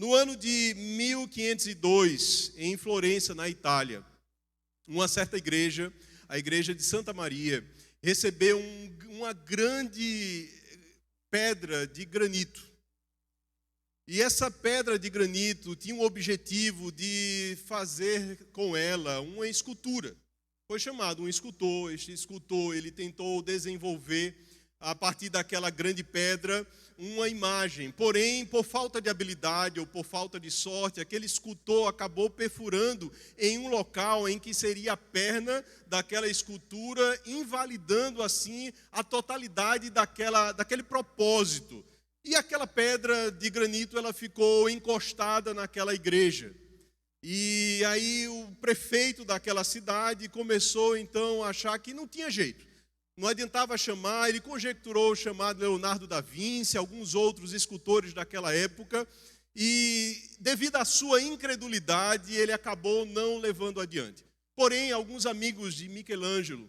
No ano de 1502, em Florença, na Itália, uma certa igreja, a igreja de Santa Maria, recebeu uma grande pedra de granito. E essa pedra de granito tinha o objetivo de fazer com ela uma escultura. Foi chamado um escultor. Este escultor, ele tentou desenvolver, a partir daquela grande pedra, uma imagem. Porém, por falta de habilidade ou por falta de sorte, aquele escultor acabou perfurando em um local em que seria a perna daquela escultura, invalidando assim a totalidade daquele propósito. E aquela pedra de granito, ela ficou encostada naquela igreja. E aí o prefeito daquela cidade começou então a achar que não tinha jeito. Não adiantava chamar, ele conjecturou o chamado Leonardo da Vinci, alguns outros escultores daquela época, e devido à sua incredulidade, ele acabou não levando adiante. Porém, alguns amigos de Michelangelo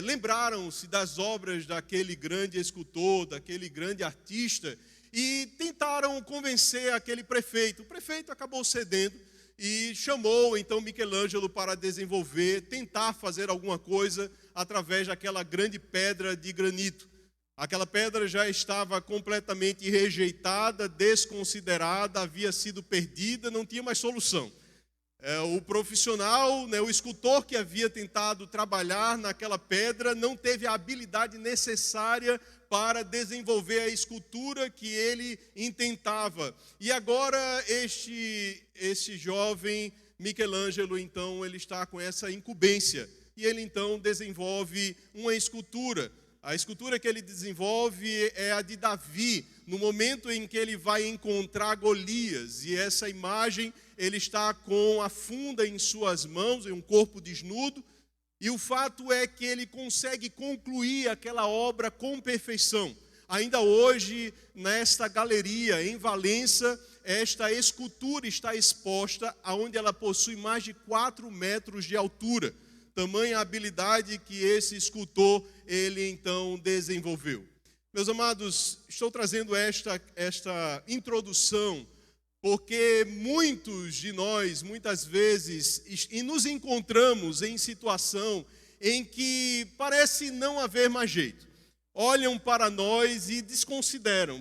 lembraram-se das obras daquele grande escultor, daquele grande artista, e tentaram convencer aquele prefeito. O prefeito acabou cedendo e chamou então Michelangelo para tentar fazer alguma coisa através daquela grande pedra de granito. Aquela pedra já estava completamente rejeitada, desconsiderada, havia sido perdida, não tinha mais solução. O profissional, o escultor que havia tentado trabalhar naquela pedra, não teve a habilidade necessária para desenvolver a escultura que ele intentava. E agora este jovem Michelangelo, então, ele está com essa incumbência. E ele, então, desenvolve uma escultura. A escultura que ele desenvolve é a de Davi, no momento em que ele vai encontrar Golias. E essa imagem, ele está com a funda em suas mãos, em um corpo desnudo. E o fato é que ele consegue concluir aquela obra com perfeição. Ainda hoje, nesta galeria em Valença, esta escultura está exposta, onde ela possui mais de 4 metros de altura. Tamanha habilidade que esse escultor, ele então desenvolveu. Meus amados, estou trazendo esta introdução, porque muitos de nós, muitas vezes, nos encontramos em situação em que parece não haver mais jeito. Olham para nós e desconsideram,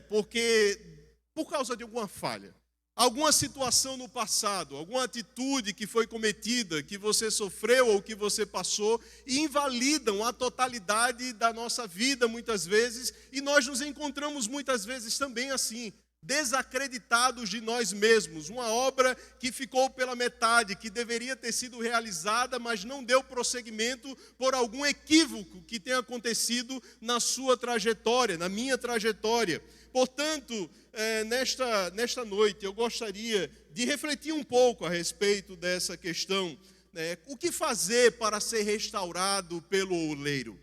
por causa de alguma falha. Alguma situação no passado, alguma atitude que foi cometida, que você sofreu ou que você passou, e invalidam a totalidade da nossa vida muitas vezes, e nós nos encontramos muitas vezes também assim, desacreditados de nós mesmos. Uma obra que ficou pela metade, que deveria ter sido realizada, mas não deu prosseguimento por algum equívoco que tenha acontecido na sua trajetória, na minha trajetória. Portanto, nesta noite, eu gostaria de refletir um pouco a respeito dessa questão. O que fazer para ser restaurado pelo oleiro?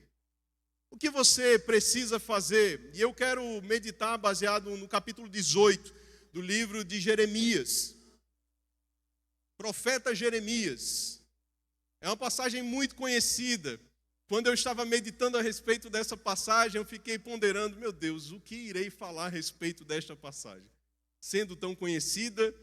O que você precisa fazer? E eu quero meditar baseado no capítulo 18 do livro de Jeremias. Profeta Jeremias. É uma passagem muito conhecida. Quando eu estava meditando a respeito dessa passagem, eu fiquei ponderando, meu Deus, o que irei falar a respeito desta passagem? Sendo tão conhecida,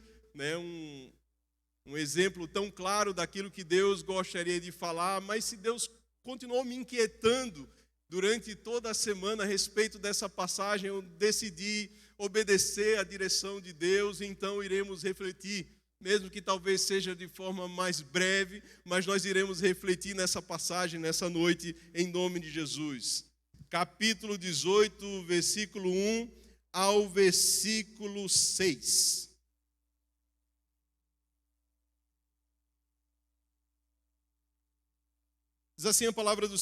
um exemplo tão claro daquilo que Deus gostaria de falar, mas se Deus continuou me inquietando durante toda a semana a respeito dessa passagem, eu decidi obedecer à direção de Deus, então iremos refletir. Mesmo que talvez seja de forma mais breve, mas nós iremos refletir nessa passagem, nessa noite, em nome de Jesus. Capítulo 18, versículo 1 ao versículo 6. Diz assim a palavra do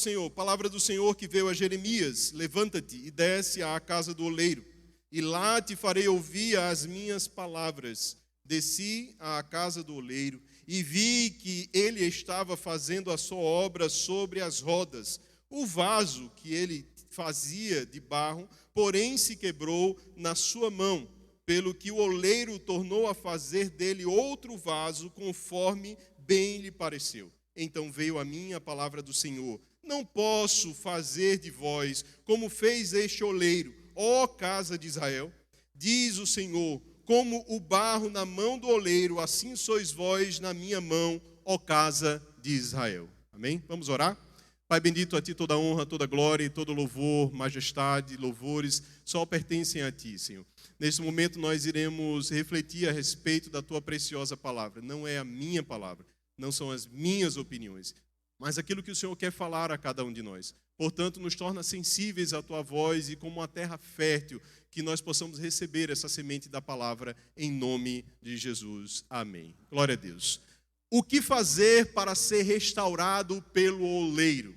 Senhor que veio a Jeremias: levanta-te e desce à casa do oleiro, e lá te farei ouvir as minhas palavras. Desci à casa do oleiro e vi que ele estava fazendo a sua obra sobre as rodas. O vaso que ele fazia de barro, porém se quebrou na sua mão, pelo que o oleiro tornou a fazer dele outro vaso, conforme bem lhe pareceu. Então veio a mim a palavra do Senhor: não posso fazer de vós como fez este oleiro, ó casa de Israel. Diz o Senhor: como o barro na mão do oleiro, assim sois vós na minha mão, ó casa de Israel. Amém? Vamos orar? Pai bendito, a Ti toda honra, toda glória, todo louvor, majestade, louvores, só pertencem a Ti, Senhor. Neste momento nós iremos refletir a respeito da Tua preciosa palavra. Não é a minha palavra, não são as minhas opiniões, mas aquilo que o Senhor quer falar a cada um de nós. Portanto, nos torna sensíveis à Tua voz e como uma terra fértil, que nós possamos receber essa semente da palavra em nome de Jesus. Amém. Glória a Deus. O que fazer para ser restaurado pelo oleiro?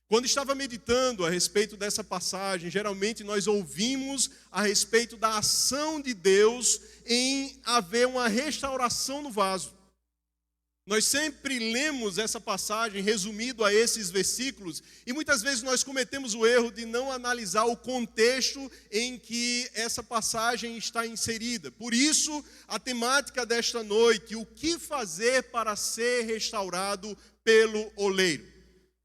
Quando estava meditando a respeito dessa passagem, geralmente nós ouvimos a respeito da ação de Deus em haver uma restauração no vaso. Nós sempre lemos essa passagem resumido a esses versículos e muitas vezes nós cometemos o erro de não analisar o contexto em que essa passagem está inserida. Por isso, a temática desta noite, o que fazer para ser restaurado pelo oleiro?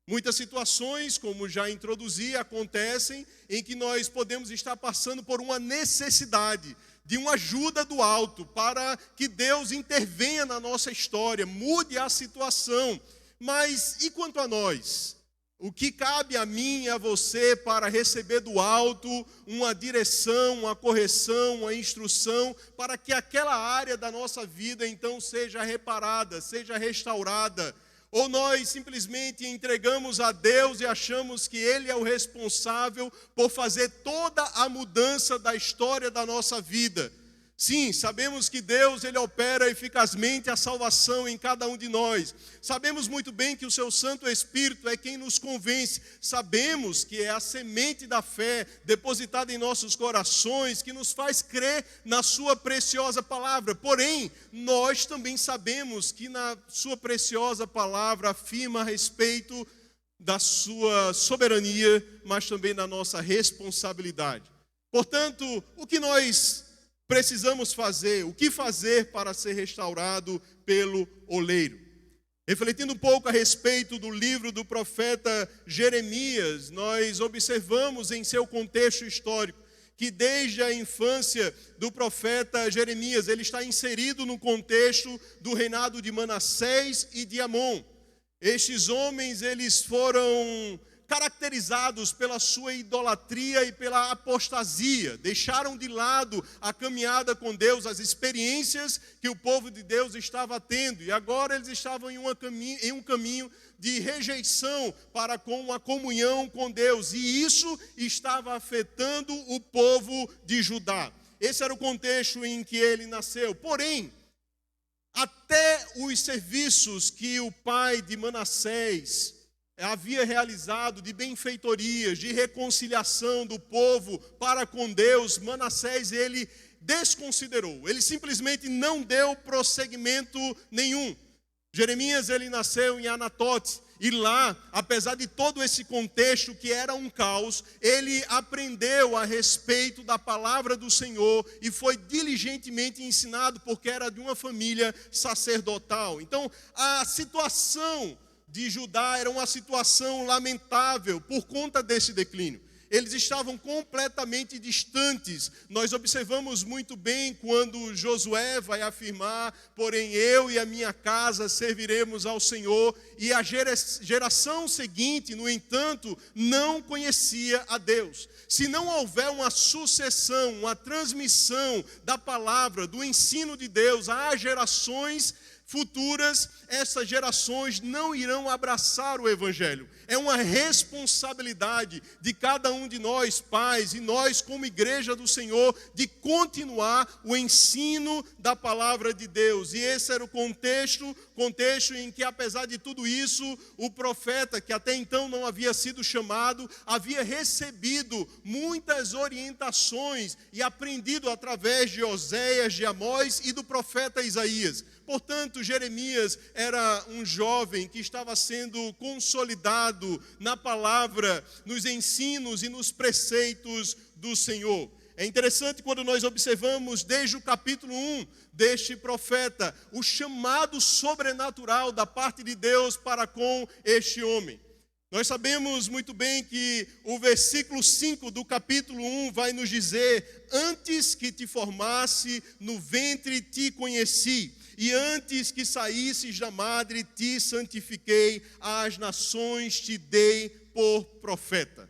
Muitas situações, como já introduzi, acontecem em que nós podemos estar passando por uma necessidade de uma ajuda do alto, para que Deus intervenha na nossa história, mude a situação. Mas e quanto a nós? O que cabe a mim e a você para receber do alto uma direção, uma correção, uma instrução, para que aquela área da nossa vida então seja reparada, seja restaurada? Ou nós simplesmente entregamos a Deus e achamos que Ele é o responsável por fazer toda a mudança da história da nossa vida? Sim, sabemos que Deus, Ele opera eficazmente a salvação em cada um de nós. Sabemos muito bem que o Seu Santo Espírito é quem nos convence. Sabemos que é a semente da fé depositada em nossos corações que nos faz crer na Sua preciosa palavra. Porém, nós também sabemos que na Sua preciosa palavra afirma a respeito da Sua soberania, mas também da nossa responsabilidade. Portanto, o que nós precisamos fazer? O que fazer para ser restaurado pelo oleiro? Refletindo um pouco a respeito do livro do profeta Jeremias, nós observamos em seu contexto histórico que desde a infância do profeta Jeremias, ele está inserido no contexto do reinado de Manassés e de Amon. Estes homens, eles foram caracterizados pela sua idolatria e pela apostasia, deixaram de lado a caminhada com Deus, as experiências que o povo de Deus estava tendo, e agora eles estavam em um caminho de rejeição para com a comunhão com Deus, e isso estava afetando o povo de Judá. Esse era o contexto em que ele nasceu. Porém, até os serviços que o pai de Manassés havia realizado de benfeitorias, de reconciliação do povo para com Deus, Manassés ele desconsiderou, ele simplesmente não deu prosseguimento nenhum. Jeremias ele nasceu em Anatote, e lá, apesar de todo esse contexto que era um caos, ele aprendeu a respeito da palavra do Senhor e foi diligentemente ensinado, porque era de uma família sacerdotal. Então, a situação de Judá era uma situação lamentável por conta desse declínio. Eles estavam completamente distantes. Nós observamos muito bem quando Josué vai afirmar: porém eu e a minha casa serviremos ao Senhor. E a geração seguinte, no entanto, não conhecia a Deus. Se não houver uma sucessão, uma transmissão da palavra, do ensino de Deus às gerações futuras, essas gerações não irão abraçar o Evangelho. É uma responsabilidade de cada um de nós, pais, e nós como igreja do Senhor, de continuar o ensino da palavra de Deus. E esse era o contexto em que, apesar de tudo isso, o profeta, que até então não havia sido chamado, havia recebido muitas orientações e aprendido através de Oséias, de Amós e do profeta Isaías. Portanto, Jeremias era um jovem que estava sendo consolidado na palavra, nos ensinos e nos preceitos do Senhor. É interessante quando nós observamos desde o capítulo 1 deste profeta, o chamado sobrenatural da parte de Deus para com este homem. Nós sabemos muito bem que o versículo 5 do capítulo 1 vai nos dizer: antes que te formasse no ventre te conheci, e antes que saísses da madre te santifiquei, às nações te dei por profeta.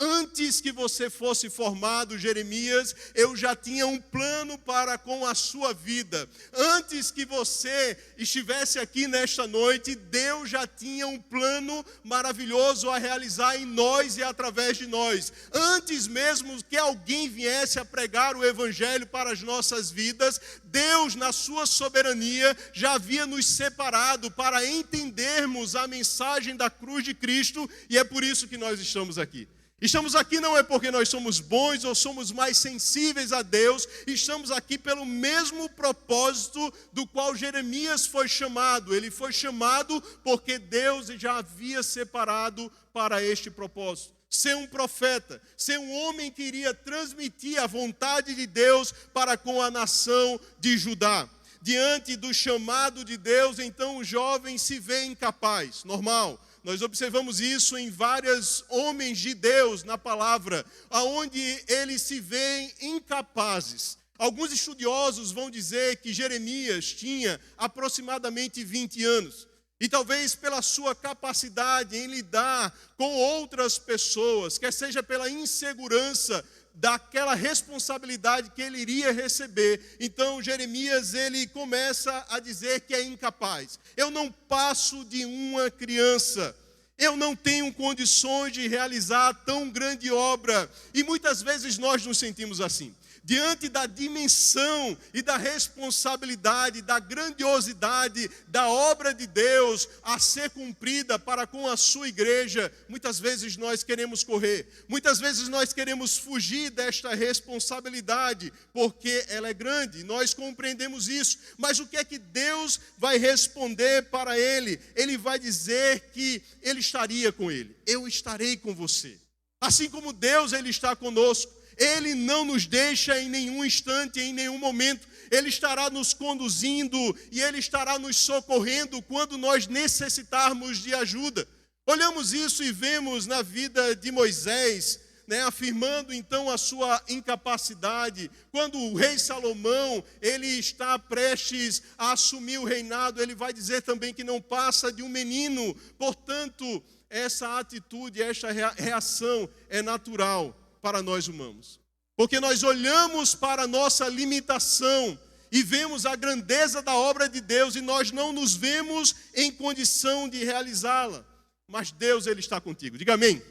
Antes que você fosse formado, Jeremias, eu já tinha um plano para com a sua vida. Antes que você estivesse aqui nesta noite, Deus já tinha um plano maravilhoso a realizar em nós e através de nós. Antes mesmo que alguém viesse a pregar o evangelho para as nossas vidas, Deus, na sua soberania, já havia nos separado para entendermos a mensagem da cruz de Cristo, e é por isso que nós estamos aqui. Estamos aqui não é porque nós somos bons ou somos mais sensíveis a Deus, estamos aqui pelo mesmo propósito do qual Jeremias foi chamado. Ele foi chamado porque Deus já havia separado para este propósito. Ser um profeta, ser um homem que iria transmitir a vontade de Deus para com a nação de Judá. Diante do chamado de Deus, então o jovem se vê incapaz, normal. Nós observamos isso em vários homens de Deus na palavra, onde eles se veem incapazes. Alguns estudiosos vão dizer que Jeremias tinha aproximadamente 20 anos. E talvez pela sua capacidade em lidar com outras pessoas, quer seja pela insegurança daquela responsabilidade que ele iria receber. Então Jeremias, ele começa a dizer que é incapaz. Eu não passo de uma criança. Eu não tenho condições de realizar tão grande obra. E muitas vezes nós nos sentimos assim. Diante da dimensão e da responsabilidade, da grandiosidade da obra de Deus a ser cumprida para com a sua igreja, muitas vezes nós queremos correr, muitas vezes nós queremos fugir desta responsabilidade, porque ela é grande, nós compreendemos isso. Mas o que é que Deus vai responder para ele? Ele vai dizer que ele estaria com ele. Eu estarei com você. Assim como Deus, ele está conosco. Ele não nos deixa em nenhum instante, em nenhum momento. Ele estará nos conduzindo e Ele estará nos socorrendo quando nós necessitarmos de ajuda. Olhamos isso e vemos na vida de Moisés, afirmando então a sua incapacidade. Quando o rei Salomão, ele está prestes a assumir o reinado, ele vai dizer também que não passa de um menino. Portanto, essa atitude, esta reação é natural para nós humanos, porque nós olhamos para a nossa limitação e vemos a grandeza da obra de Deus e nós não nos vemos em condição de realizá-la, mas Deus, ele está contigo, diga amém.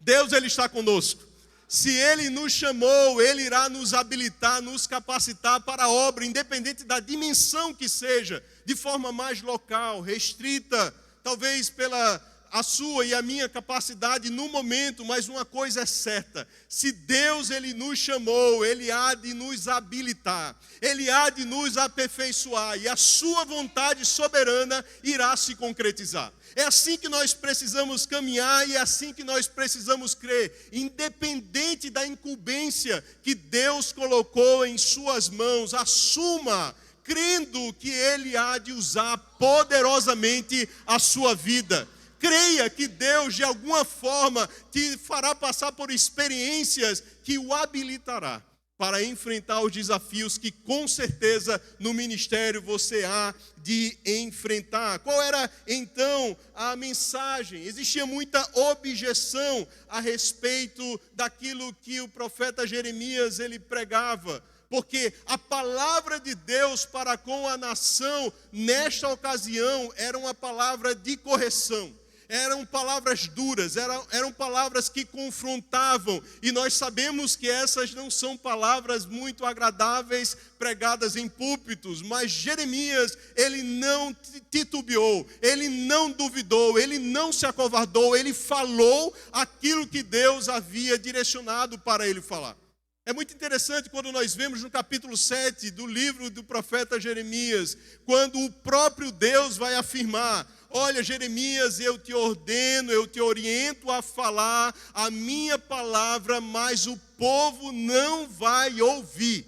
Deus, ele está conosco. Se Ele nos chamou, Ele irá nos habilitar, nos capacitar para a obra, independente da dimensão que seja, de forma mais local, restrita, talvez pela a sua e a minha capacidade no momento, mas uma coisa é certa: se Deus, ele nos chamou, Ele há de nos habilitar, Ele há de nos aperfeiçoar, e a sua vontade soberana irá se concretizar. É assim que nós precisamos caminhar e é assim que nós precisamos crer, independente da incumbência que Deus colocou em suas mãos. Assuma, crendo que Ele há de usar poderosamente a sua vida. Creia que Deus, de alguma forma, te fará passar por experiências que o habilitará para enfrentar os desafios que, com certeza, no ministério você há de enfrentar. Qual era, então, a mensagem? Existia muita objeção a respeito daquilo que o profeta Jeremias, ele pregava. Porque a palavra de Deus para com a nação, nesta ocasião, era uma palavra de correção. Eram palavras duras, eram palavras que confrontavam. E nós sabemos que essas não são palavras muito agradáveis pregadas em púlpitos. Mas Jeremias, ele não titubeou, ele não duvidou, ele não se acovardou. Ele falou aquilo que Deus havia direcionado para ele falar. É muito interessante quando nós vemos no capítulo 7 do livro do profeta Jeremias, quando o próprio Deus vai afirmar: olha, Jeremias, eu te ordeno, eu te oriento a falar a minha palavra, mas o povo não vai ouvir.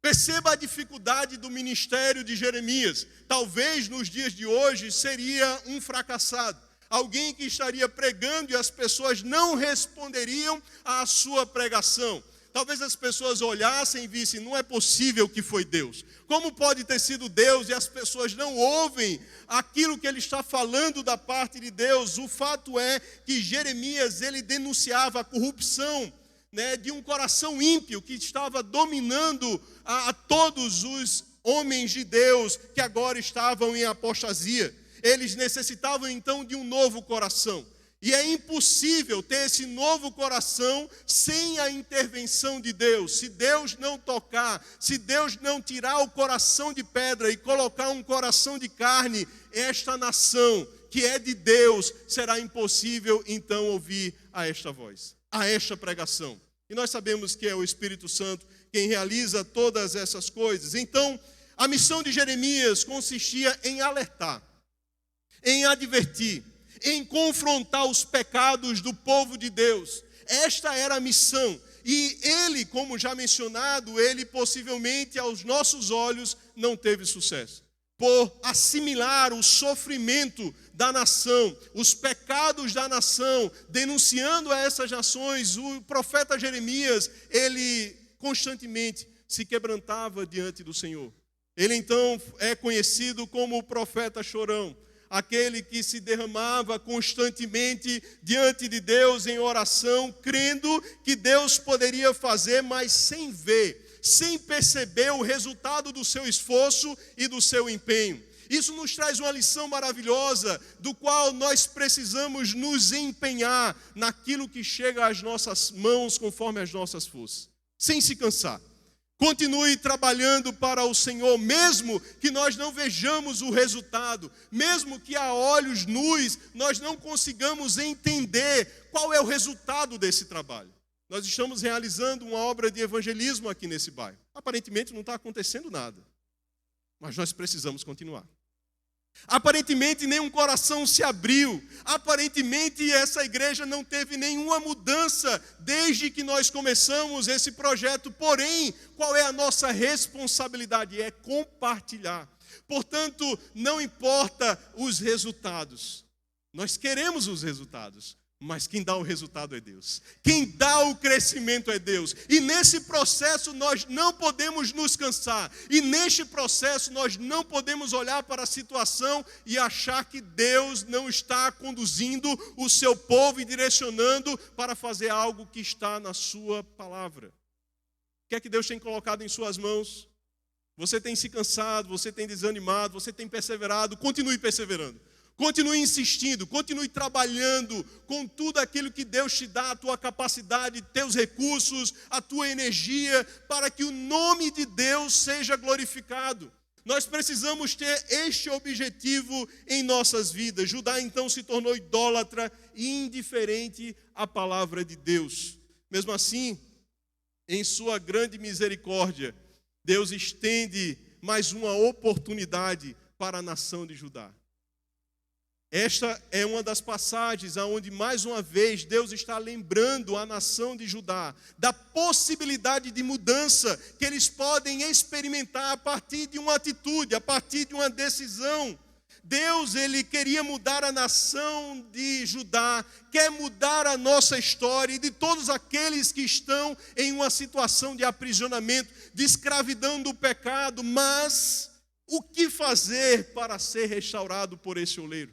Perceba a dificuldade do ministério de Jeremias. Talvez nos dias de hoje seria um fracassado. alguém que estaria pregando e as pessoas não responderiam à sua pregação. Talvez as pessoas olhassem e vissem, não é possível que foi Deus. Como pode ter sido Deus e as pessoas não ouvem aquilo que ele está falando da parte de Deus? O fato é que Jeremias, ele denunciava a corrupção, de um coração ímpio que estava dominando a todos os homens de Deus que agora estavam em apostasia. Eles necessitavam então de um novo coração. E é impossível ter esse novo coração sem a intervenção de Deus. Se Deus não tocar, se Deus não tirar o coração de pedra e colocar um coração de carne, esta nação que é de Deus, será impossível então ouvir a esta voz, a esta pregação. E nós sabemos que é o Espírito Santo quem realiza todas essas coisas. Então, a missão de Jeremias consistia em alertar, em advertir, em confrontar os pecados do povo de Deus. Esta era a missão. E ele, como já mencionado, ele possivelmente aos nossos olhos não teve sucesso. Por assimilar o sofrimento da nação, os pecados da nação, denunciando a essas nações, o profeta Jeremias, ele constantemente se quebrantava diante do Senhor. Ele então é conhecido como o profeta chorão, aquele que se derramava constantemente diante de Deus em oração, crendo que Deus poderia fazer, mas sem ver, sem perceber o resultado do seu esforço e do seu empenho. Isso nos traz uma lição maravilhosa, do qual nós precisamos nos empenhar naquilo que chega às nossas mãos conforme as nossas forças, sem se cansar. Continue trabalhando para o Senhor, mesmo que nós não vejamos o resultado, mesmo que a olhos nus nós não consigamos entender qual é o resultado desse trabalho. Nós estamos realizando uma obra de evangelismo aqui nesse bairro. Aparentemente não está acontecendo nada, mas nós precisamos continuar. Aparentemente nenhum coração se abriu, aparentemente essa igreja não teve nenhuma mudança desde que nós começamos esse projeto, porém, qual é a nossa responsabilidade? É compartilhar. Portanto, não importa os resultados, nós queremos os resultados, mas quem dá o resultado é Deus. Quem dá o crescimento é Deus. E nesse processo nós não podemos nos cansar. E neste processo nós não podemos olhar para a situação e achar que Deus não está conduzindo o seu povo e direcionando para fazer algo que está na sua palavra. O que é que Deus tem colocado em suas mãos? Você tem se cansado, você tem desanimado, você tem perseverado, continue perseverando. Continue insistindo, continue trabalhando com tudo aquilo que Deus te dá, a tua capacidade, teus recursos, a tua energia, para que o nome de Deus seja glorificado. Nós precisamos ter este objetivo em nossas vidas. Judá então se tornou idólatra e indiferente à palavra de Deus. Mesmo assim, em sua grande misericórdia, Deus estende mais uma oportunidade para a nação de Judá. Esta é uma das passagens onde, mais uma vez, Deus está lembrando a nação de Judá da possibilidade de mudança que eles podem experimentar a partir de uma atitude, a partir de uma decisão. Deus, ele queria mudar a nação de Judá, quer mudar a nossa história e de todos aqueles que estão em uma situação de aprisionamento, de escravidão do pecado, mas o que fazer para ser restaurado por esse oleiro?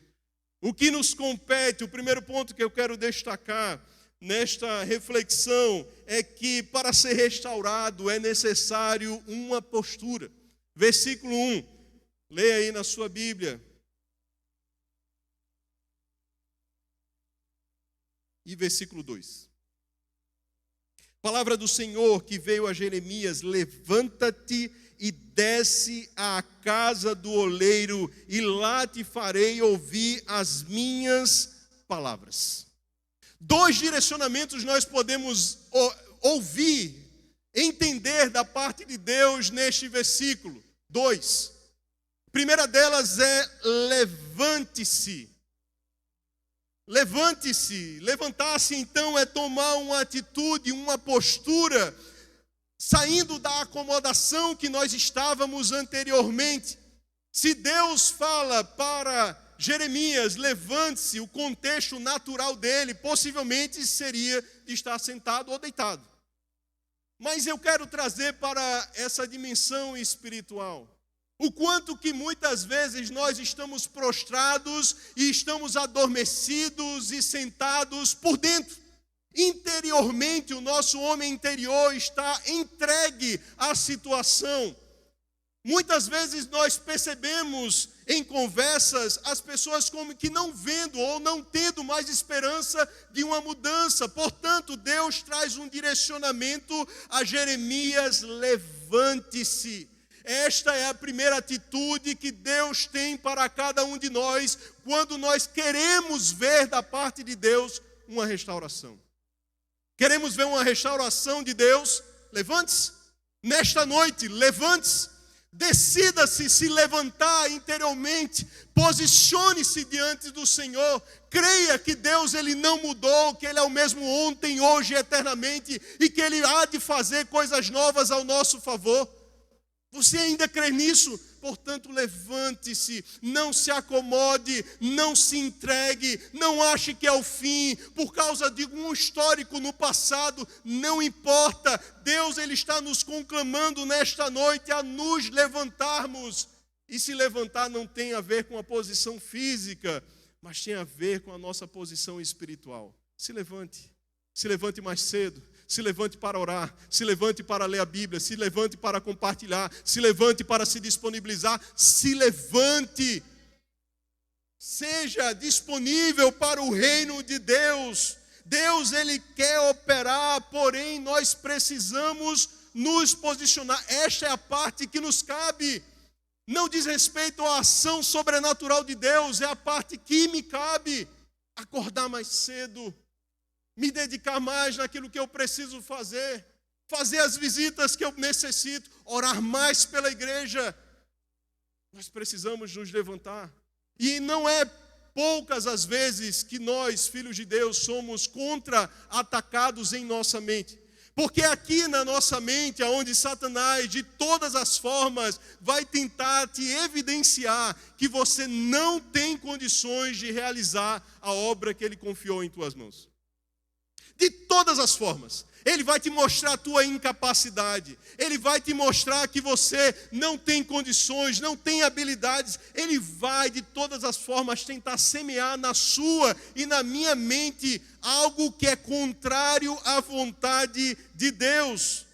O que nos compete, o primeiro ponto que eu quero destacar nesta reflexão é que para ser restaurado é necessário uma postura. Versículo 1, leia aí na sua Bíblia. E versículo 2. Palavra do Senhor que veio a Jeremias: levanta-te e desce à casa do oleiro, e lá te farei ouvir as minhas palavras. 2 direcionamentos nós podemos ouvir, entender da parte de Deus neste versículo. 2. A primeira delas é: levante-se. Levante-se. Levantar-se então é tomar uma atitude, uma postura, saindo da acomodação que nós estávamos anteriormente. Se Deus fala para Jeremias, levante-se, o contexto natural dele possivelmente seria de estar sentado ou deitado. Mas eu quero trazer para essa dimensão espiritual o quanto que muitas vezes nós estamos prostrados e estamos adormecidos e sentados por dentro. Interiormente, o nosso homem interior está entregue à situação. Muitas vezes nós percebemos em conversas as pessoas como que não vendo ou não tendo mais esperança de uma mudança. Portanto, Deus traz um direcionamento a Jeremias: levante-se. Esta é a primeira atitude que Deus tem para cada um de nós quando nós queremos ver da parte de Deus uma restauração. Queremos ver uma restauração de Deus? Levante-se. Nesta noite, levante-se. Decida-se se levantar interiormente. Posicione-se diante do Senhor. Creia que Deus ele não mudou, que Ele é o mesmo ontem, hoje e eternamente, e que Ele há de fazer coisas novas ao nosso favor. Você ainda crê nisso? Portanto, levante-se, não se acomode, não se entregue, não ache que é o fim, por causa de um histórico no passado, não importa. Deus ele está nos conclamando nesta noite a nos levantarmos. E se levantar não tem a ver com a posição física, mas tem a ver com a nossa posição espiritual. Se levante mais cedo. Se levante para orar, se levante para ler a Bíblia, se levante para compartilhar, se levante para se disponibilizar, se levante. Seja disponível para o reino de Deus. Deus, Ele quer operar, porém nós precisamos nos posicionar. Esta é a parte que nos cabe. Não diz respeito à ação sobrenatural de Deus, é a parte que me cabe. Acordar mais cedo. Me dedicar mais naquilo que eu preciso fazer as visitas que eu necessito, orar mais pela igreja. Nós precisamos nos levantar. E não é poucas as vezes que nós, filhos de Deus, somos contra-atacados em nossa mente. Porque aqui na nossa mente, onde Satanás, de todas as formas, vai tentar te evidenciar que você não tem condições de realizar a obra que ele confiou em tuas mãos. De todas as formas. Ele vai te mostrar a tua incapacidade. Ele vai te mostrar que você não tem condições, não tem habilidades. Ele vai, de todas as formas, tentar semear na sua e na minha mente algo que é contrário à vontade de Deus.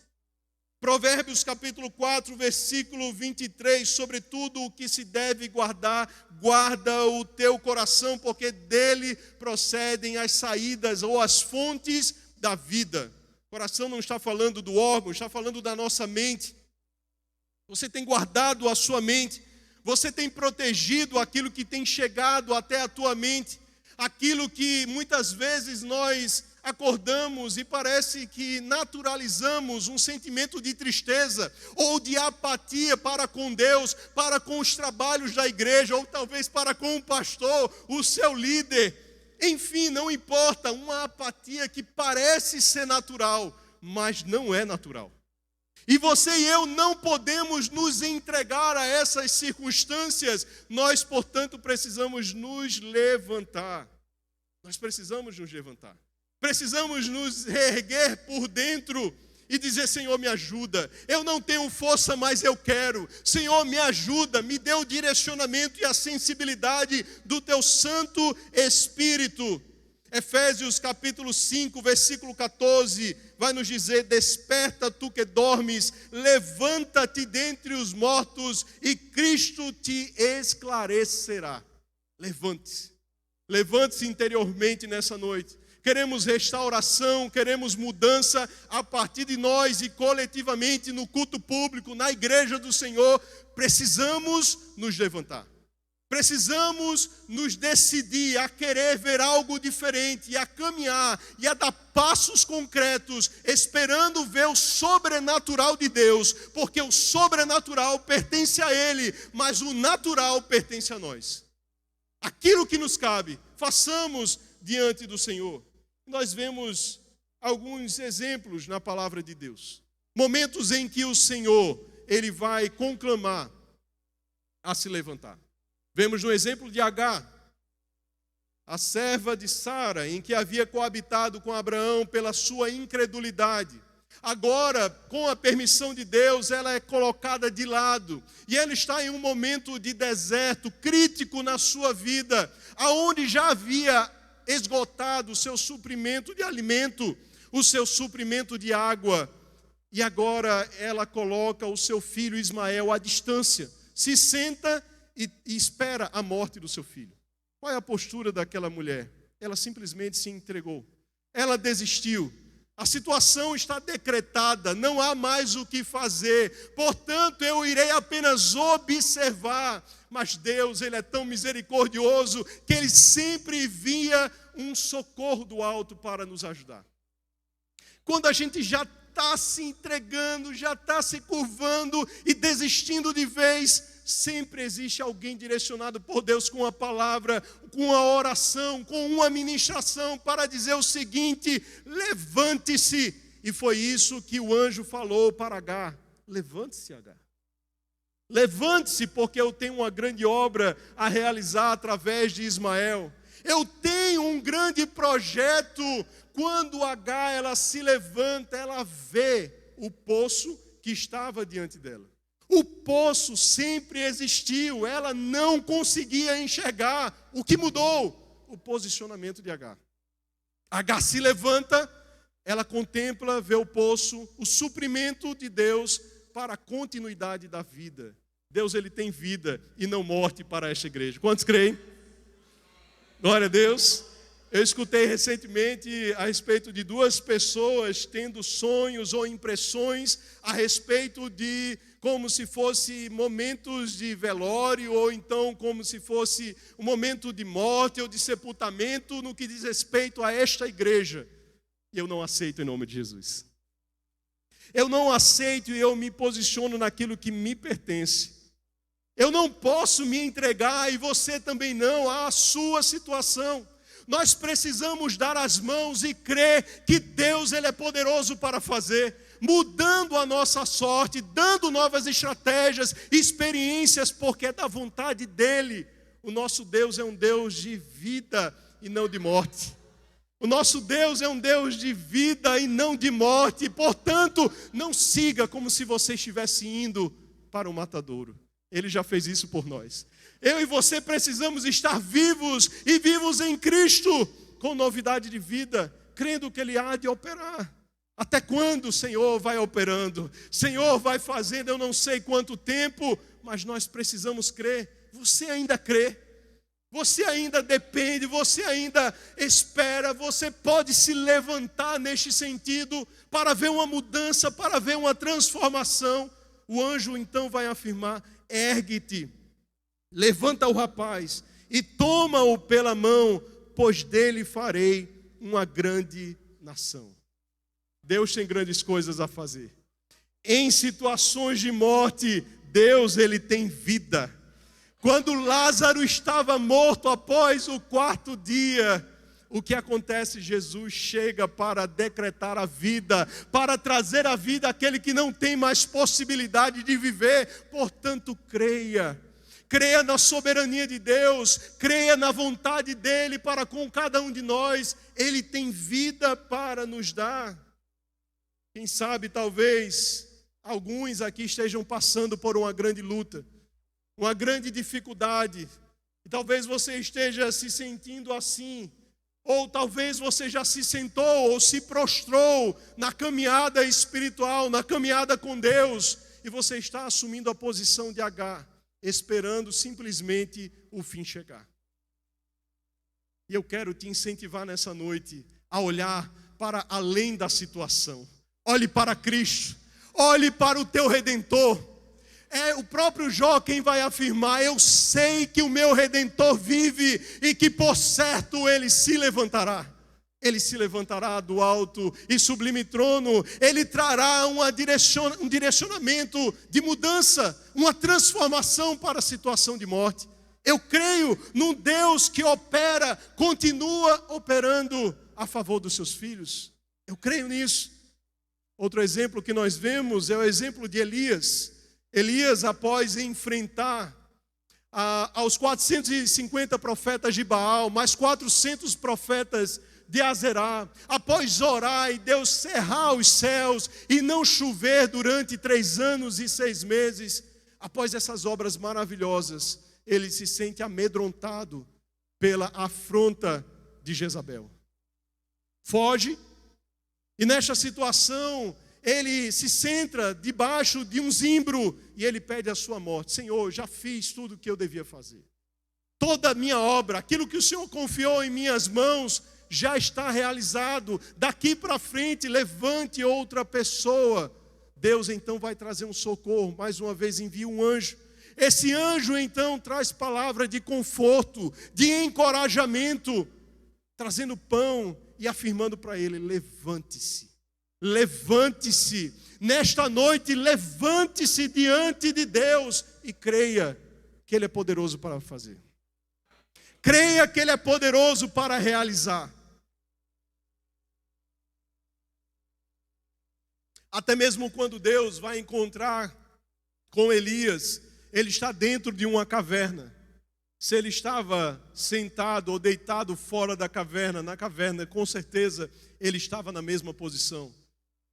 Provérbios capítulo 4, versículo 23, sobretudo o que se deve guardar, guarda o teu coração, porque dele procedem as saídas ou as fontes da vida. O coração não está falando do órgão, está falando da nossa mente. Você tem guardado a sua mente, você tem protegido aquilo que tem chegado até a tua mente, aquilo que muitas vezes nós acordamos e parece que naturalizamos um sentimento de tristeza ou de apatia para com Deus, para com os trabalhos da igreja, ou talvez para com o pastor, o seu líder. Enfim, não importa, uma apatia que parece ser natural, mas não é natural. E você e eu não podemos nos entregar a essas circunstâncias. Nós, portanto, precisamos nos levantar. Nós precisamos nos levantar. Precisamos nos reerguer por dentro e dizer: Senhor, me ajuda. Eu não tenho força, mas eu quero. Senhor, me ajuda, me dê o direcionamento e a sensibilidade do Teu Santo Espírito. Efésios capítulo 5, versículo 14, vai nos dizer: desperta tu que dormes, levanta-te dentre os mortos e Cristo te esclarecerá. Levante-se. Levante-se interiormente nessa noite. Queremos restauração, queremos mudança a partir de nós e coletivamente no culto público, na igreja do Senhor. Precisamos nos levantar. Precisamos nos decidir a querer ver algo diferente e a caminhar e a dar passos concretos, esperando ver o sobrenatural de Deus, porque o sobrenatural pertence a Ele, mas o natural pertence a nós. Aquilo que nos cabe, façamos diante do Senhor. Nós vemos alguns exemplos na palavra de Deus. Momentos em que o Senhor, Ele vai conclamar a se levantar. Vemos no exemplo de Agar. a serva de Sara, em que havia coabitado com Abraão pela sua incredulidade. Agora, com a permissão de Deus, ela é colocada de lado. E ela está em um momento de deserto crítico na sua vida, aonde já havia esgotado o seu suprimento de alimento, o seu suprimento de água. E agora ela coloca o seu filho Ismael à distância, se senta e espera a morte do seu filho. Qual é a postura daquela mulher? Ela simplesmente se entregou. Ela desistiu. A situação está decretada, não há mais o que fazer. Portanto, eu irei apenas observar. Mas Deus, Ele é tão misericordioso que Ele sempre envia um socorro do alto para nos ajudar. Quando a gente já está se entregando, já está se curvando e desistindo de vez, sempre existe alguém direcionado por Deus com uma palavra, com uma oração, com uma ministração para dizer o seguinte: levante-se. E foi isso que o anjo falou para Agar: levante-se, Agar. Levante-se, porque eu tenho uma grande obra a realizar através de Ismael. Eu tenho um grande projeto. Quando Agar ela se levanta, ela vê o poço que estava diante dela. O poço sempre existiu, ela não conseguia enxergar. O que mudou? O posicionamento de Agar. Agar se levanta, ela contempla, vê o poço, o suprimento de Deus para a continuidade da vida. Deus, Ele tem vida e não morte para esta igreja. Quantos creem? Glória a Deus. Eu escutei recentemente a respeito de duas pessoas tendo sonhos ou impressões a respeito de como se fosse momentos de velório, ou então como se fosse um momento de morte ou de sepultamento no que diz respeito a esta igreja. E eu não aceito em nome de Jesus. Eu não aceito e eu me posiciono naquilo que me pertence. Eu não posso me entregar, e você também não, à sua situação. Nós precisamos dar as mãos e crer que Deus, Ele é poderoso para fazer, mudando a nossa sorte, dando novas estratégias, experiências, porque é da vontade dEle. O nosso Deus é um Deus de vida e não de morte. O nosso Deus é um Deus de vida e não de morte. Portanto, não siga como se você estivesse indo para o matadouro. Ele já fez isso por nós. Eu e você precisamos estar vivos e vivos em Cristo, com novidade de vida, crendo que Ele há de operar. Até quando o Senhor vai operando? Senhor vai fazendo, eu não sei quanto tempo, mas nós precisamos crer. Você ainda crê? Você ainda depende, você ainda espera, você pode se levantar neste sentido para ver uma mudança, para ver uma transformação. O anjo então vai afirmar: ergue-te, levanta o rapaz e toma-o pela mão, pois dele farei uma grande nação. Deus tem grandes coisas a fazer. Em situações de morte, Deus, Ele tem vida. Quando Lázaro estava morto após o 4º dia, o que acontece? Jesus chega para decretar a vida, para trazer a vida àquele que não tem mais possibilidade de viver. Portanto, creia. Creia na soberania de Deus, creia na vontade dEle para com cada um de nós. Ele tem vida para nos dar. Quem sabe, talvez, alguns aqui estejam passando por uma grande luta, uma grande dificuldade. E talvez você esteja se sentindo assim, ou talvez você já se sentou ou se prostrou na caminhada espiritual, na caminhada com Deus, e você está assumindo a posição de Agar, esperando simplesmente o fim chegar. E eu quero te incentivar nessa noite a olhar para além da situação. Olhe para Cristo, olhe para o teu Redentor. É o próprio Jó quem vai afirmar: eu sei que o meu Redentor vive e que por certo Ele se levantará. Ele se levantará do alto e sublime trono. Ele trará um direcionamento de mudança, uma transformação para a situação de morte. Eu creio num Deus que opera, continua operando a favor dos seus filhos. Eu creio nisso. Outro exemplo que nós vemos é o exemplo de Elias. Elias, após enfrentar aos 450 profetas de Baal, mais 400 profetas de Azerá, após orar e Deus cerrar os céus e não chover durante 3 anos e 6 meses, após essas obras maravilhosas, ele se sente amedrontado pela afronta de Jezabel. Foge, e nesta situação, ele se centra debaixo de um zimbro e ele pede a sua morte. Senhor, já fiz tudo o que eu devia fazer. Toda a minha obra, aquilo que o Senhor confiou em minhas mãos, já está realizado. Daqui para frente, levante outra pessoa. Deus então vai trazer um socorro. Mais uma vez envia um anjo. Esse anjo então traz palavra de conforto, de encorajamento, trazendo pão e afirmando para ele: levante-se, levante-se. Nesta noite, levante-se diante de Deus e creia que Ele é poderoso para fazer. Creia que Ele é poderoso para realizar. Até mesmo quando Deus vai encontrar com Elias, ele está dentro de uma caverna. Se ele estava sentado ou deitado fora da caverna, na caverna, com certeza ele estava na mesma posição.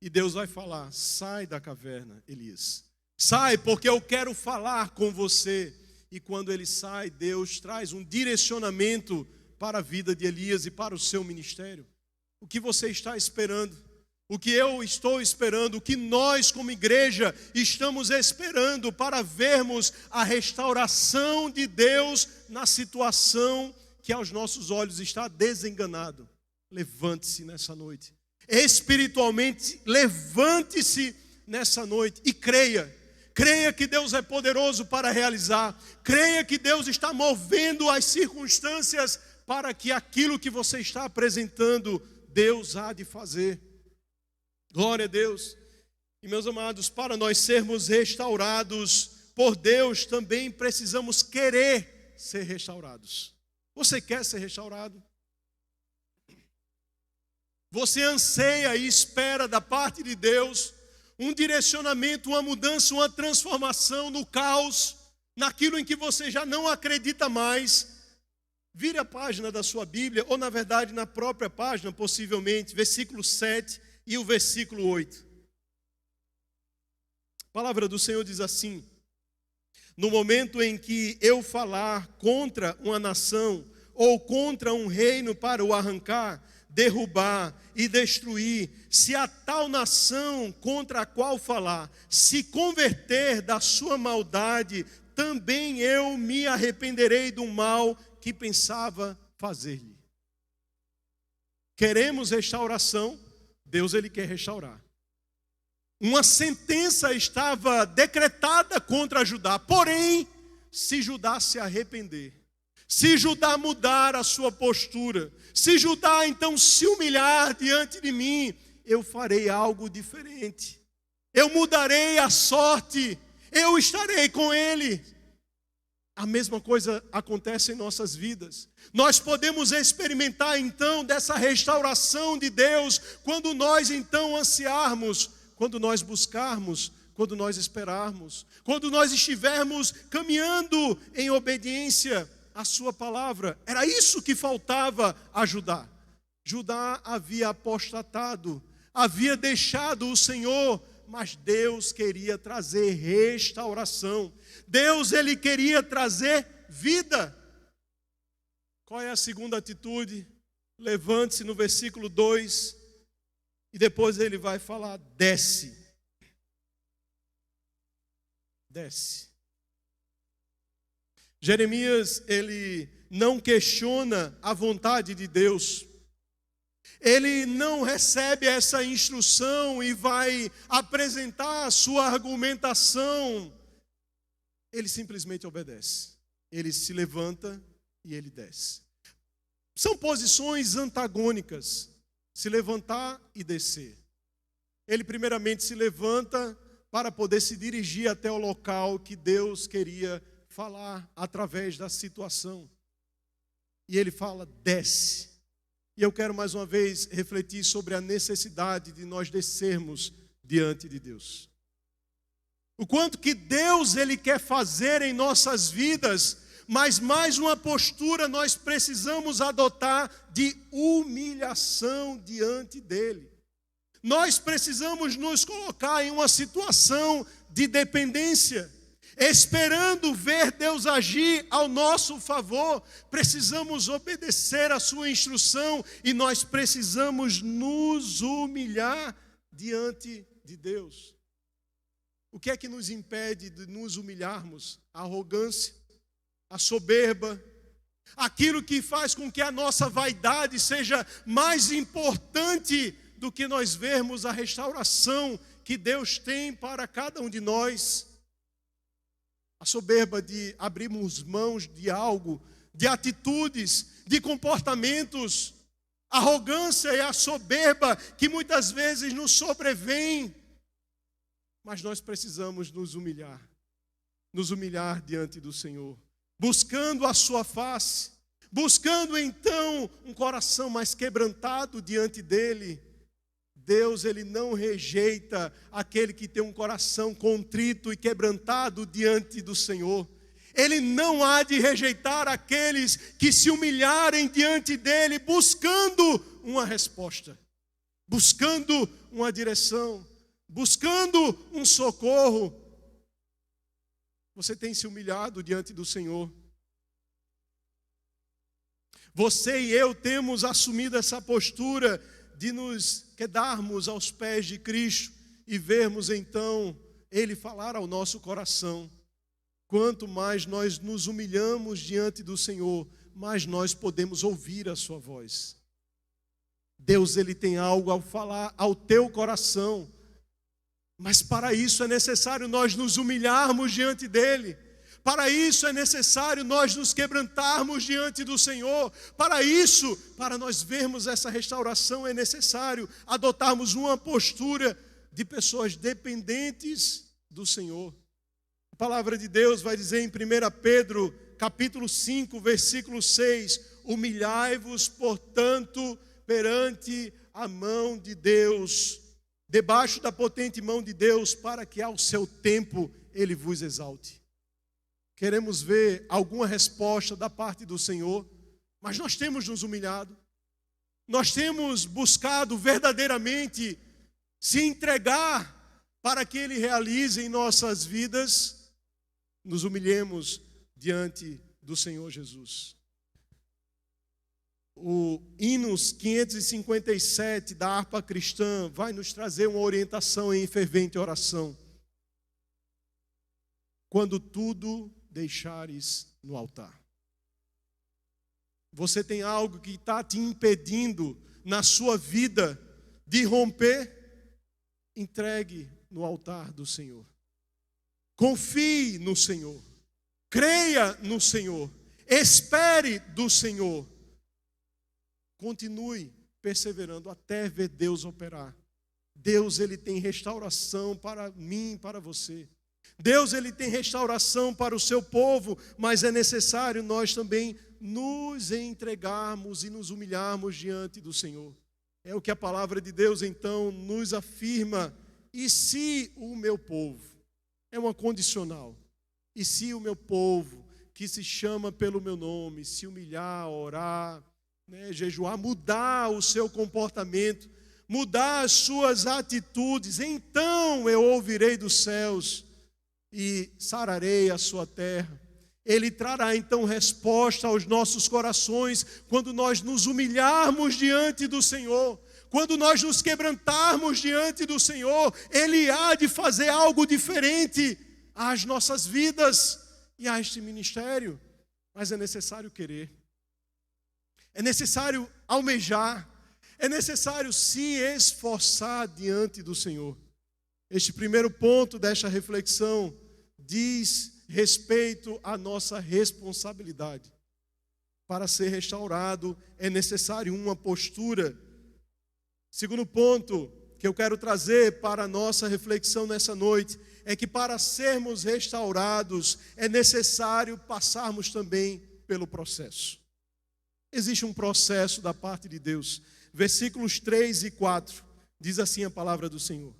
E Deus vai falar: sai da caverna, Elias. Sai, porque eu quero falar com você. E quando ele sai, Deus traz um direcionamento para a vida de Elias e para o seu ministério. O que você está esperando? O que eu estou esperando? O que nós como igreja estamos esperando para vermos a restauração de Deus na situação que aos nossos olhos está desenganado? Levante-se nessa noite. Espiritualmente, levante-se nessa noite e creia. Creia que Deus é poderoso para realizar. Creia que Deus está movendo as circunstâncias para que aquilo que você está apresentando, Deus há de fazer. Glória a Deus. E meus amados, para nós sermos restaurados por Deus, também precisamos querer ser restaurados. Você quer ser restaurado? Você anseia e espera da parte de Deus um direcionamento, uma mudança, uma transformação no caos, naquilo em que você já não acredita mais. Vire a página da sua Bíblia, ou na verdade na própria página, possivelmente, versículo 7 e o versículo 8. A palavra do Senhor diz assim: no momento em que eu falar contra uma nação ou contra um reino para o arrancar, derrubar e destruir, se a tal nação contra a qual falar se converter da sua maldade, também eu me arrependerei do mal que pensava fazer-lhe. Queremos restauração? Deus, Ele quer restaurar. Uma sentença estava decretada contra Judá, porém, se Judá se arrepender, se Judá mudar a sua postura, se Judá então se humilhar diante de mim, eu farei algo diferente. Eu mudarei a sorte, eu estarei com ele. A mesma coisa acontece em nossas vidas. Nós podemos experimentar então dessa restauração de Deus quando nós então ansiarmos, quando nós buscarmos, quando nós esperarmos, quando nós estivermos caminhando em obediência à sua palavra. Era isso que faltava a Judá. Judá havia apostatado, havia deixado o Senhor, mas Deus queria trazer restauração. Deus, Ele queria trazer vida. Qual é a segunda atitude? Levante-se no versículo 2 e depois ele vai falar: desce. Desce. Jeremias, ele não questiona a vontade de Deus. Ele não recebe essa instrução e vai apresentar a sua argumentação. Ele simplesmente obedece. Ele se levanta e ele desce. São posições antagônicas, se levantar e descer. Ele primeiramente se levanta para poder se dirigir até o local que Deus queria falar através da situação. E ele fala: desce. E eu quero mais uma vez refletir sobre a necessidade de nós descermos diante de Deus. O quanto que Deus, Ele quer fazer em nossas vidas, mas mais uma postura nós precisamos adotar de humilhação diante dele. Nós precisamos nos colocar em uma situação de dependência, esperando ver Deus agir ao nosso favor. Precisamos obedecer a sua instrução e nós precisamos nos humilhar diante de Deus. O que é que nos impede de nos humilharmos? A arrogância, a soberba, aquilo que faz com que a nossa vaidade seja mais importante do que nós vermos a restauração que Deus tem para cada um de nós. A soberba de abrirmos mãos de algo, de atitudes, de comportamentos. A arrogância e a soberba que muitas vezes nos sobrevêm. Mas nós precisamos nos humilhar diante do Senhor, buscando a sua face, buscando então um coração mais quebrantado diante dele. Deus, ele não rejeita aquele que tem um coração contrito e quebrantado diante do Senhor. Ele não há de rejeitar aqueles que se humilharem diante dele, buscando uma resposta, buscando uma direção, buscando um socorro. Você tem se humilhado diante do Senhor? Você e eu temos assumido essa postura de nos quedarmos aos pés de Cristo e vermos então Ele falar ao nosso coração. Quanto mais nós nos humilhamos diante do Senhor, mais nós podemos ouvir a sua voz. Deus, ele tem algo ao falar ao teu coração, mas para isso é necessário nós nos humilharmos diante dele. Para isso é necessário nós nos quebrantarmos diante do Senhor. Para isso, para nós vermos essa restauração, é necessário adotarmos uma postura de pessoas dependentes do Senhor. A palavra de Deus vai dizer em 1 Pedro, capítulo 5, versículo 6, humilhai-vos, portanto, perante a mão de Deus, debaixo da potente mão de Deus, para que ao seu tempo Ele vos exalte. Queremos ver alguma resposta da parte do Senhor, mas nós temos nos humilhado, nós temos buscado verdadeiramente se entregar para que Ele realize em nossas vidas. Nos humilhemos diante do Senhor Jesus. O Hinos 557 da harpa cristã vai nos trazer uma orientação em fervente oração. Quando tudo deixares no altar. Você tem algo que está te impedindo na sua vida de romper? Entregue no altar do Senhor. Confie no Senhor. Creia no Senhor. Espere do Senhor. Continue perseverando até ver Deus operar. Deus, ele tem restauração para mim e para você. Deus, ele tem restauração para o seu povo, mas é necessário nós também nos entregarmos e nos humilharmos diante do Senhor. É o que a palavra de Deus então nos afirma. E se o meu povo, é uma condicional, e se o meu povo, que se chama pelo meu nome, se humilhar, orar, jejuar, mudar o seu comportamento, mudar as suas atitudes, então eu ouvirei dos céus e sararei a sua terra. Ele trará então resposta aos nossos corações quando nós nos humilharmos diante do Senhor, quando nós nos quebrantarmos diante do Senhor. Ele há de fazer algo diferente às nossas vidas e a este ministério, mas é necessário querer, é necessário almejar, é necessário se esforçar diante do Senhor. Este primeiro ponto desta reflexão diz respeito à nossa responsabilidade. Para ser restaurado é necessário uma postura. Segundo ponto que eu quero trazer para a nossa reflexão nessa noite é que para sermos restaurados é necessário passarmos também pelo processo. Existe um processo da parte de Deus. Versículos 3 e 4 diz assim a palavra do Senhor.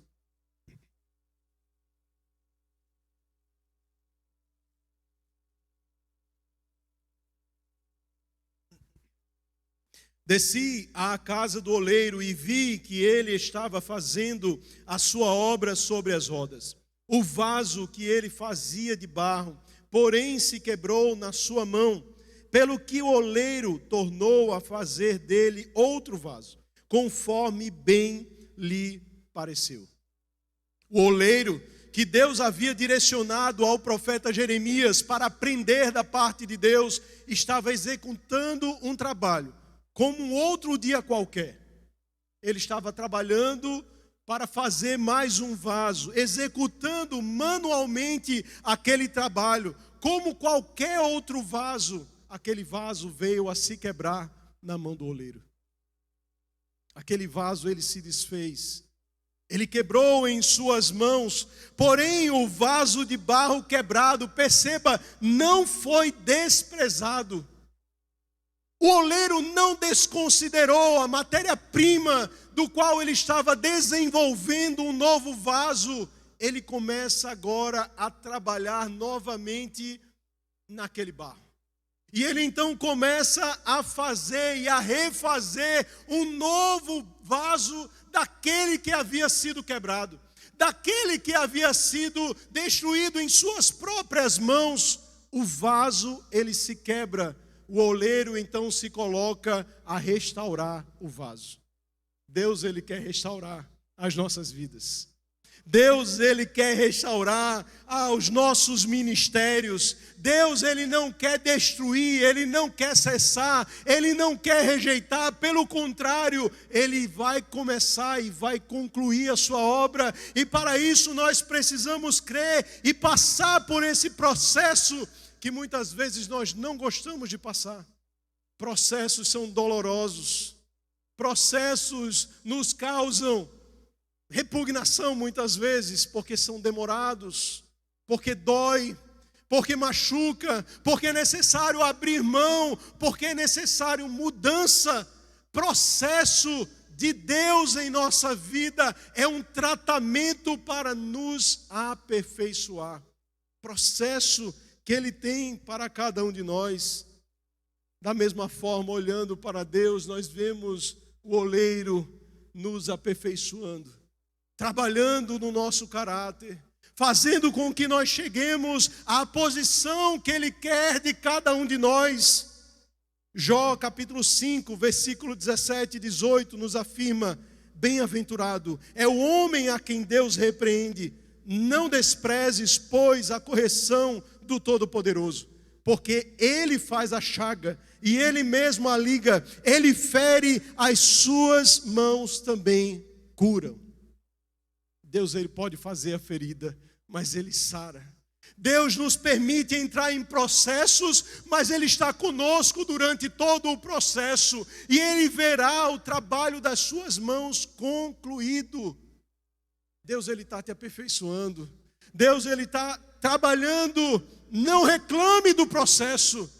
Desci à casa do oleiro e vi que ele estava fazendo a sua obra sobre as rodas. O vaso que ele fazia de barro, porém se quebrou na sua mão, pelo que o oleiro tornou a fazer dele outro vaso, conforme bem lhe pareceu. O oleiro que Deus havia direcionado ao profeta Jeremias para aprender da parte de Deus, estava executando um trabalho, como um outro dia qualquer. Ele estava trabalhando para fazer mais um vaso, executando manualmente aquele trabalho, como qualquer outro vaso. Aquele vaso veio a se quebrar na mão do oleiro. Aquele vaso ele se desfez. Ele quebrou em suas mãos, porém o vaso de barro quebrado, perceba, não foi desprezado. O oleiro não desconsiderou a matéria-prima do qual ele estava desenvolvendo um novo vaso. Ele começa agora a trabalhar novamente naquele barro. E ele então começa a fazer e a refazer um novo vaso daquele que havia sido quebrado, daquele que havia sido destruído em suas próprias mãos. O vaso, ele se quebra. O oleiro então se coloca a restaurar o vaso. Deus, ele quer restaurar as nossas vidas. Deus, ele quer restaurar os nossos ministérios. Deus, ele não quer destruir, ele não quer cessar, ele não quer rejeitar. Pelo contrário, ele vai começar e vai concluir a sua obra. E para isso nós precisamos crer e passar por esse processo que muitas vezes nós não gostamos de passar. Processos são dolorosos. Processos nos causam repugnação muitas vezes, porque são demorados, porque dói, porque machuca, porque é necessário abrir mão, porque é necessário mudança. Processo de Deus em nossa vida é um tratamento para nos aperfeiçoar. Processo que Ele tem para cada um de nós. Da mesma forma, olhando para Deus, nós vemos o oleiro nos aperfeiçoando, trabalhando no nosso caráter, fazendo com que nós cheguemos à posição que Ele quer de cada um de nós. Jó capítulo 5, versículo 17 e 18 nos afirma: bem-aventurado é o homem a quem Deus repreende, não desprezes, pois, a correção do Todo-Poderoso, porque Ele faz a chaga e Ele mesmo a liga, Ele fere, as suas mãos também curam. Deus, ele pode fazer a ferida, mas ele sara. Deus nos permite entrar em processos, mas Ele está conosco durante todo o processo. E Ele verá o trabalho das suas mãos concluído. Deus, Ele está te aperfeiçoando. Deus, Ele está trabalhando. Não reclame do processo.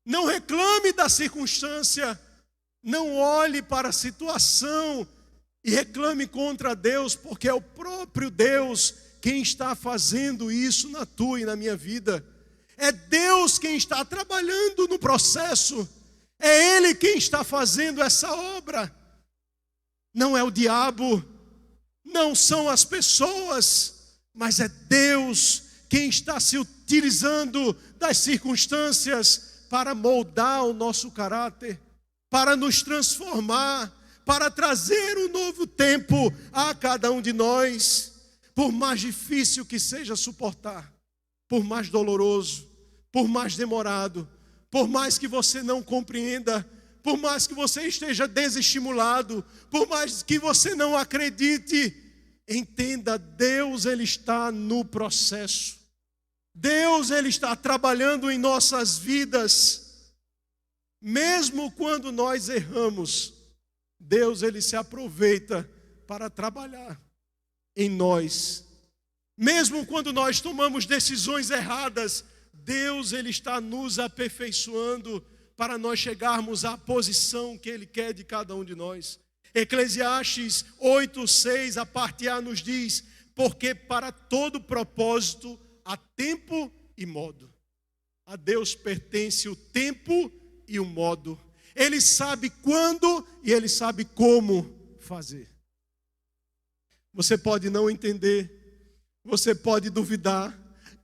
Não reclame da circunstância. Não olhe para a situação e reclame contra Deus, porque é o próprio Deus quem está fazendo isso na tua e na minha vida. É Deus quem está trabalhando no processo. É Ele quem está fazendo essa obra. Não é o diabo, não são as pessoas, mas é Deus quem está se utilizando das circunstâncias para moldar o nosso caráter, para nos transformar, para trazer um novo tempo a cada um de nós. Por mais difícil que seja suportar, por mais doloroso, por mais demorado, por mais que você não compreenda, por mais que você esteja desestimulado, por mais que você não acredite, entenda, Deus, Ele está no processo. Deus, Ele está trabalhando em nossas vidas. Mesmo quando nós erramos, Deus, Ele se aproveita para trabalhar em nós. Mesmo quando nós tomamos decisões erradas, Deus, Ele está nos aperfeiçoando para nós chegarmos à posição que Ele quer de cada um de nós. Eclesiastes 8:6, a parte A nos diz: porque para todo propósito há tempo e modo. A Deus pertence o tempo e o modo. Ele sabe quando e Ele sabe como fazer. Você pode não entender, você pode duvidar,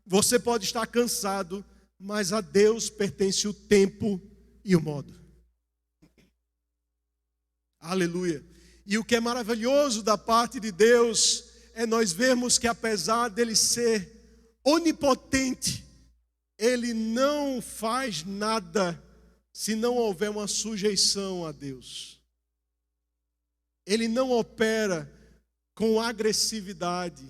você pode estar cansado, mas a Deus pertence o tempo e o modo. Aleluia. E o que é maravilhoso da parte de Deus é nós vermos que, apesar dele ser onipotente, ele não faz nada se não houver uma sujeição a Deus. Ele não opera com agressividade,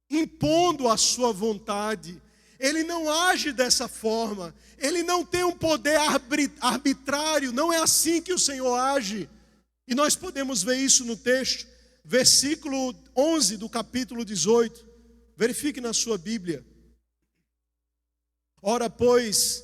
impondo a sua vontade. Ele não age dessa forma. Ele não tem um poder arbitrário. Não é assim que o Senhor age. E nós podemos ver isso no texto, versículo 11 do capítulo 18. Verifique na sua Bíblia. Ora, pois,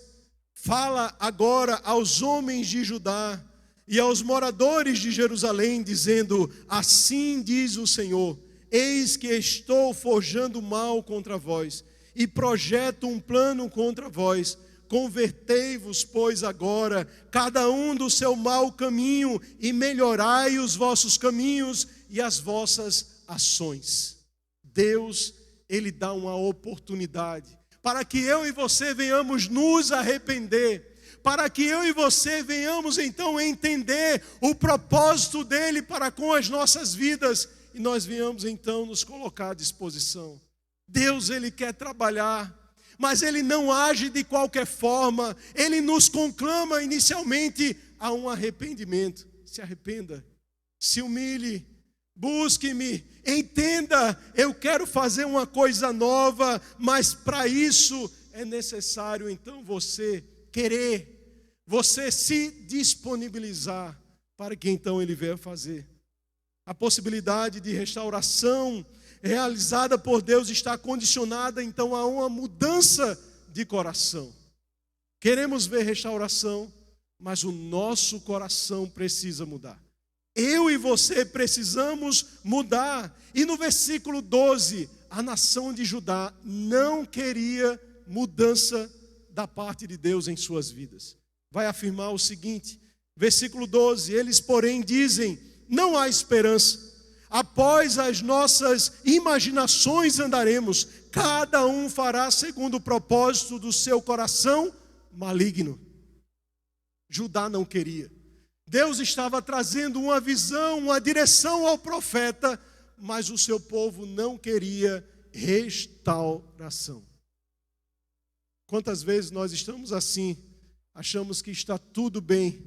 fala agora aos homens de Judá e aos moradores de Jerusalém, dizendo: assim diz o Senhor, eis que estou forjando mal contra vós, e projeto um plano contra vós. Convertei-vos, pois, agora, cada um do seu mau caminho, e melhorai os vossos caminhos e as vossas ações. Deus, Ele dá uma oportunidade para que eu e você venhamos nos arrepender, para que eu e você venhamos então entender o propósito dEle para com as nossas vidas, e nós venhamos então nos colocar à disposição. Deus, Ele quer trabalhar, mas Ele não age de qualquer forma. Ele nos conclama inicialmente a um arrependimento. Se arrependa, se humilhe, busque-me, entenda, eu quero fazer uma coisa nova, mas para isso é necessário então você querer, você se disponibilizar para que então Ele venha fazer. A possibilidade de restauração realizada por Deus está condicionada então a uma mudança de coração. Queremos ver restauração, mas o nosso coração precisa mudar. Eu e você precisamos mudar. E no versículo 12, a nação de Judá não queria mudança da parte de Deus em suas vidas. Vai afirmar o seguinte, versículo 12, eles porém dizem: não há esperança. Após as nossas imaginações andaremos, cada um fará segundo o propósito do seu coração maligno. Judá não queria. Deus estava trazendo uma visão, uma direção ao profeta, mas o seu povo não queria restauração. Quantas vezes nós estamos assim, achamos que está tudo bem,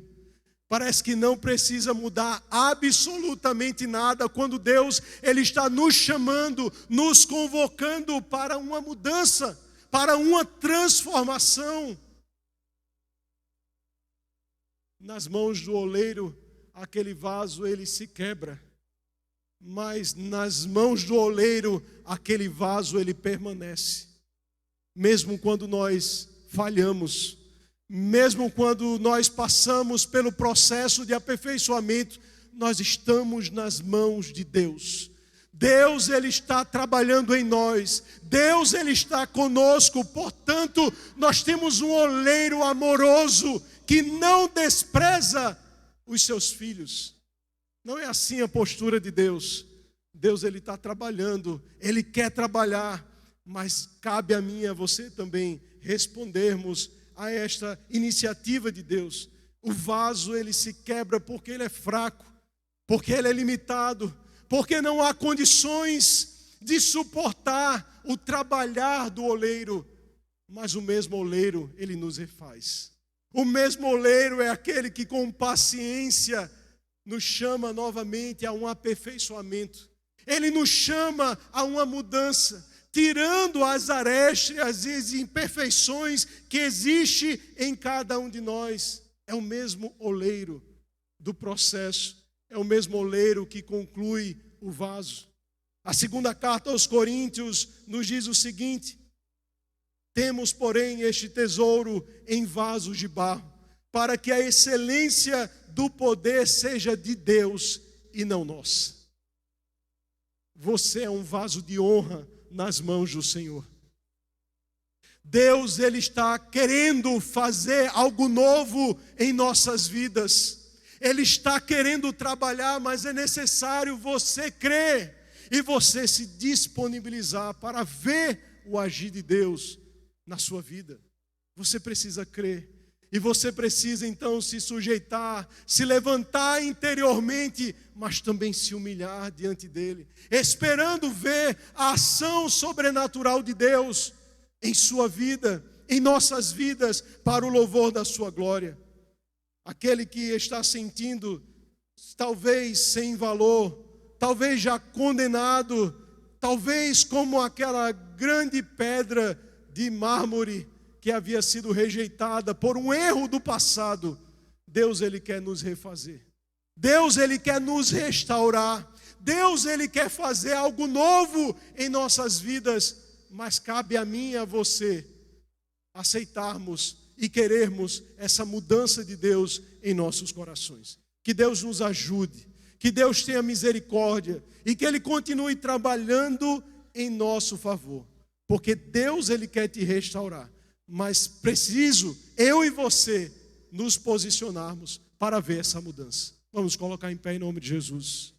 parece que não precisa mudar absolutamente nada, quando Deus, Ele está nos chamando, nos convocando para uma mudança, para uma transformação. Nas mãos do oleiro, aquele vaso ele se quebra, mas nas mãos do oleiro, aquele vaso ele permanece. Mesmo quando nós falhamos, mesmo quando nós passamos pelo processo de aperfeiçoamento, nós estamos nas mãos de Deus. Deus, Ele está trabalhando em nós. Deus, Ele está conosco. Portanto, nós temos um oleiro amoroso que não despreza os seus filhos. Não é assim a postura de Deus. Deus, Ele está trabalhando, Ele quer trabalhar, mas cabe a mim e a você também respondermos a esta iniciativa de Deus. O vaso, ele se quebra porque ele é fraco, porque ele é limitado, porque não há condições de suportar o trabalhar do oleiro, mas o mesmo oleiro, ele nos refaz. O mesmo oleiro é aquele que com paciência nos chama novamente a um aperfeiçoamento. Ele nos chama a uma mudança, tirando as arestas e as imperfeições que existem em cada um de nós. É o mesmo oleiro do processo, é o mesmo oleiro que conclui o vaso. A segunda carta aos Coríntios nos diz o seguinte: temos, porém, este tesouro em vasos de barro, para que a excelência do poder seja de Deus e não nossa. Você é um vaso de honra nas mãos do Senhor. Deus, Ele está querendo fazer algo novo em nossas vidas. Ele está querendo trabalhar, mas é necessário você crer e você se disponibilizar para ver o agir de Deus na sua vida. Você precisa crer. E você precisa então se sujeitar, se levantar interiormente, mas também se humilhar diante dele, esperando ver a ação sobrenatural de Deus em sua vida, em nossas vidas, para o louvor da sua glória. Aquele que está sentindo, talvez sem valor, talvez já condenado, talvez como aquela grande pedra de mármore que havia sido rejeitada por um erro do passado, Deus, Ele quer nos refazer. Deus, Ele quer nos restaurar. Deus, Ele quer fazer algo novo em nossas vidas, mas cabe a mim e a você aceitarmos e querermos essa mudança de Deus em nossos corações. Que Deus nos ajude, que Deus tenha misericórdia e que Ele continue trabalhando em nosso favor, porque Deus, Ele quer te restaurar. Mas preciso, eu e você, nos posicionarmos para ver essa mudança. Vamos colocar em pé em nome de Jesus.